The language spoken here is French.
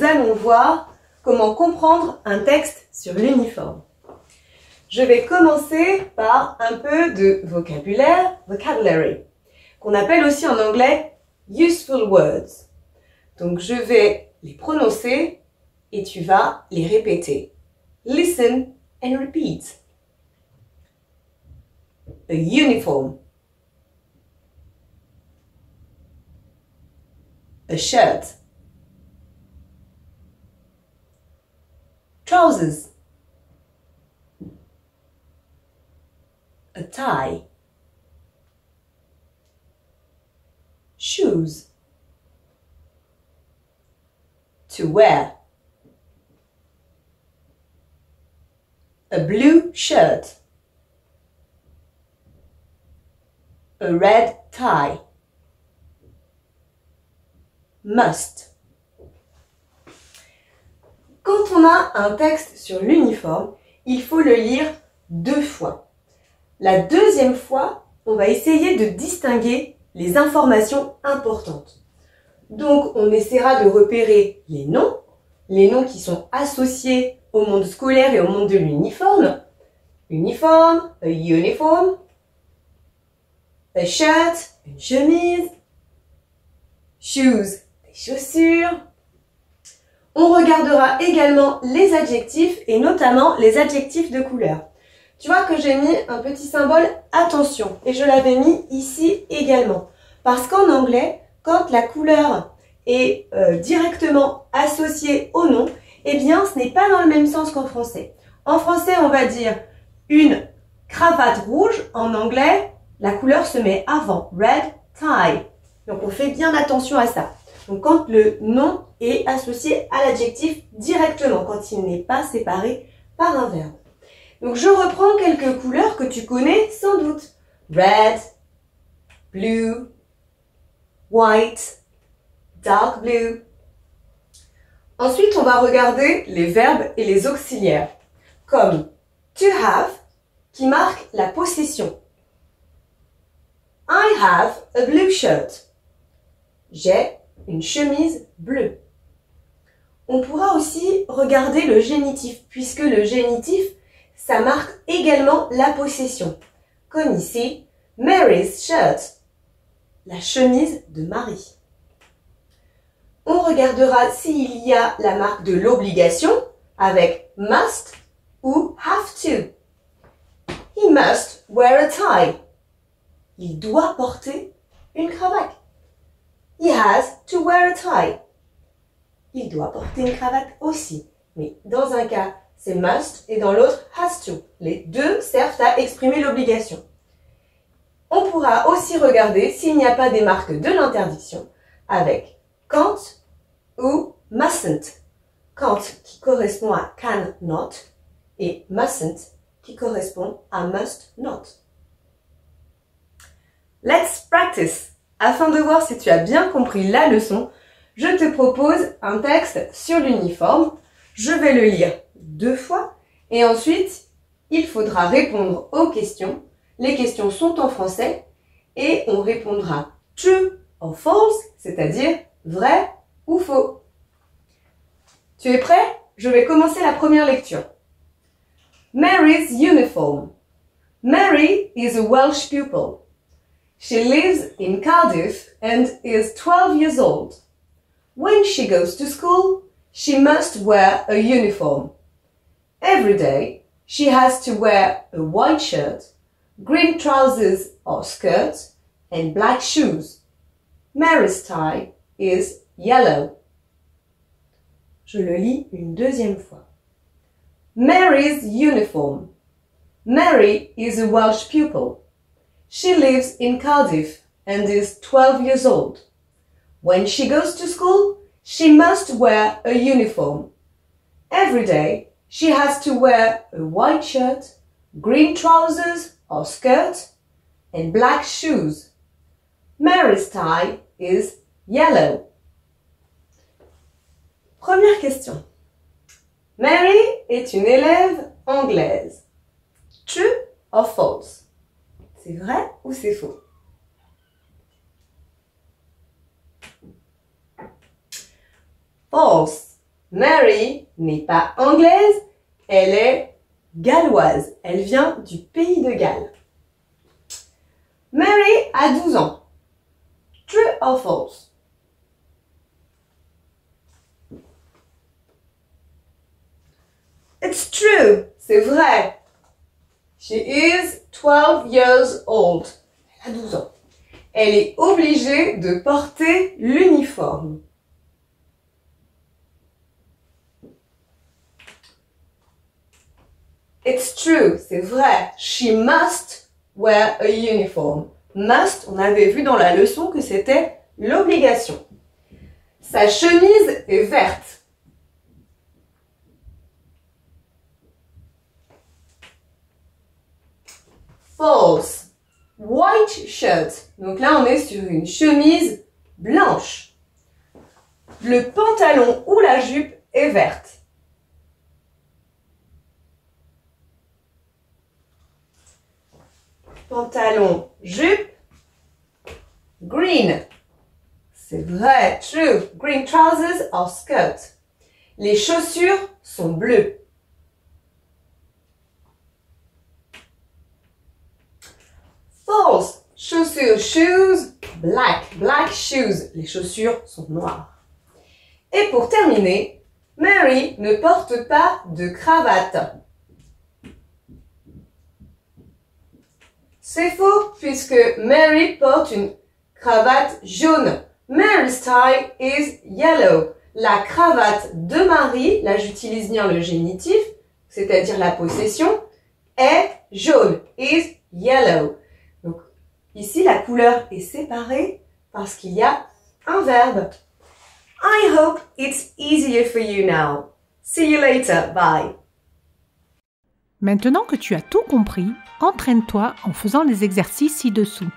nous allons voir comment comprendre un texte sur l'uniforme. Je vais commencer par un peu de vocabulaire, vocabulary, qu'on appelle aussi en anglais useful words. Donc je vais les prononcer et tu vas les répéter. Listen and repeat. A uniform. A shirt. Trousers. A tie. Shoes. To wear. A blue shirt. A red tie. Must. Quand on a un texte sur l'uniforme, il faut le lire 2 fois. La deuxième fois, on va essayer de distinguer les informations importantes. Donc, on essaiera de repérer les noms qui sont associés au monde scolaire et au monde de l'uniforme. Uniforme, a uniform, a shirt, une chemise, shoes, des chaussures. On regardera également les adjectifs et notamment les adjectifs de couleur. Tu vois que j'ai mis un petit symbole attention et je l'avais mis ici également. Parce qu'en anglais, quand la couleur est directement associée au nom, eh bien ce n'est pas dans le même sens qu'en français. En français, on va dire une cravate rouge. En anglais, la couleur se met avant. Red tie. Donc on fait bien attention à ça. Donc quand le nom est associé à l'adjectif directement, quand il n'est pas séparé par un verbe. Donc je reprends quelques couleurs que tu connais sans doute. Red, blue, white, dark blue. Ensuite, on va regarder les verbes et les auxiliaires, comme to have, qui marque la possession. I have a blue shirt. J'ai une chemise bleue. On pourra aussi regarder le génitif, puisque le génitif, ça marque également la possession. Comme ici, Mary's shirt, la chemise de Marie. On regardera s'il y a la marque de l'obligation avec must ou have to. He must wear a tie. Il doit porter une cravate. He has to wear a tie. Il doit porter une cravate aussi. Mais dans un cas, c'est must et dans l'autre, has to. Les deux servent à exprimer l'obligation. On pourra aussi regarder s'il n'y a pas des marques de l'interdiction avec can't ou mustn't. Can't qui correspond à can not et mustn't qui correspond à must not. Let's practice. Afin de voir si tu as bien compris la leçon, je te propose un texte sur l'uniforme. Je vais le lire 2 fois et ensuite, il faudra répondre aux questions. Les questions sont en français et on répondra true or false, c'est-à-dire vrai ou faux. Tu es prêt? Je vais commencer la première lecture. Mary's uniform. Mary is a Welsh pupil. She lives in Cardiff and is 12 years old. When she goes to school, she must wear a uniform. Every day, she has to wear a white shirt, green trousers or skirt, and black shoes. Mary's tie is yellow. Je le lis une deuxième fois. Mary's uniform. Mary is a Welsh pupil. She lives in Cardiff and is 12 years old. When she goes to school, she must wear a uniform. Every day, she has to wear a white shirt, green trousers or skirt, and black shoes. Mary's tie is yellow. Première question. Mary est une élève anglaise. True or false? C'est vrai ou c'est faux? False. Mary n'est pas anglaise, elle est galloise. Elle vient du pays de Galles. Mary a 12 ans. True or false? It's true. C'est vrai. She is 12 years old. Elle a 12 ans. Elle est obligée de porter l'uniforme. It's true. C'est vrai. She must wear a uniform. Must, on avait vu dans la leçon que c'était l'obligation. Sa chemise est verte. False. White shirt. Donc là, on est sur une chemise blanche. Le pantalon ou la jupe est verte. Pantalon, jupe, green. C'est vrai, true. Green trousers or skirt. Les chaussures sont bleues. False. Chaussures, shoes, black. Black shoes. Les chaussures sont noires. Et pour terminer, Mary ne porte pas de cravate. C'est faux puisque Mary porte une cravate jaune. Mary's tie is yellow. La cravate de Marie, là j'utilise bien le génitif, c'est-à-dire la possession, est jaune, is yellow. Donc ici la couleur est séparée parce qu'il y a un verbe. I hope it's easier for you now. See you later. Bye. Maintenant que tu as tout compris, entraîne-toi en faisant les exercices ci-dessous.